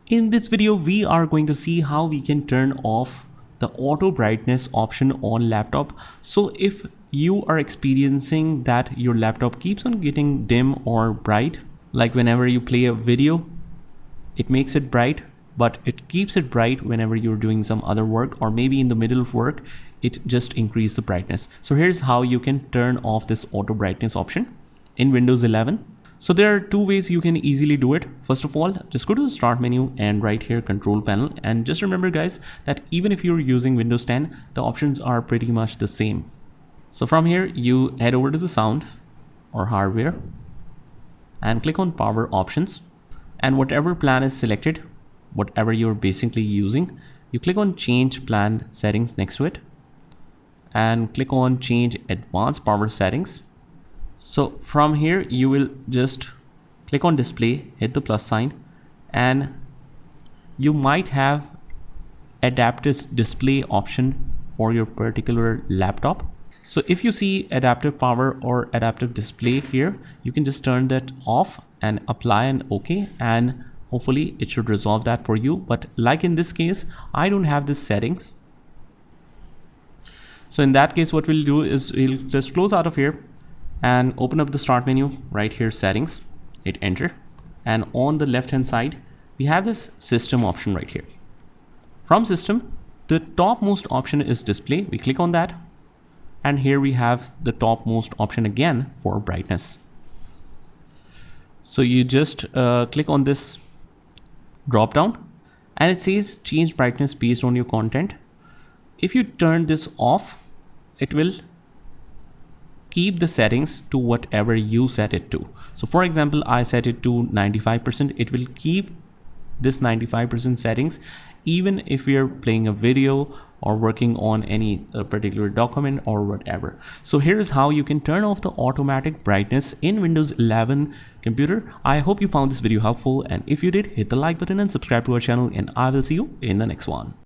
In this video, we are going to see how we can turn off the auto brightness option on laptop. So if you are experiencing that your laptop keeps on getting dim or bright, like whenever you play a video, it makes it bright, but it keeps it bright whenever you're doing some other work, or maybe in the middle of work, it just increases the brightness. So here's how you can turn off this auto brightness option in Windows 11. So there are two ways you can easily do it. First of all, just go to the start menu and right here control panel, and just remember guys that even if you're using Windows 10, the options are pretty much the same. So from here you head over to the sound or hardware and click on power options, and whatever plan is selected, whatever you're basically using, you click on change plan settings next to it and click on change advanced power settings. So from here you will just click on display, hit the plus sign, and you might have adaptive display option for your particular laptop. So if you see adaptive power or adaptive display here, you can just turn that off and apply an OK, and hopefully it should resolve that for you. But like in this case, I don't have this settings. So in that case, what we'll do is we'll just close out of here and open up the start menu, right here settings, hit enter, and on the left hand side we have this system option right here. From system, the topmost option is display. We click on that, and here we have the topmost option again for brightness. So you just click on this drop down and it says change brightness based on your content. If you turn this off, it will keep the settings to whatever you set it to. So for example, I set it to 95%. It will keep this 95% settings even if you're playing a video or working on any particular document or whatever. So here is how you can turn off the automatic brightness in Windows 11 computer. I hope you found this video helpful, and if you did, hit the like button and subscribe to our channel, and I will see you in the next one.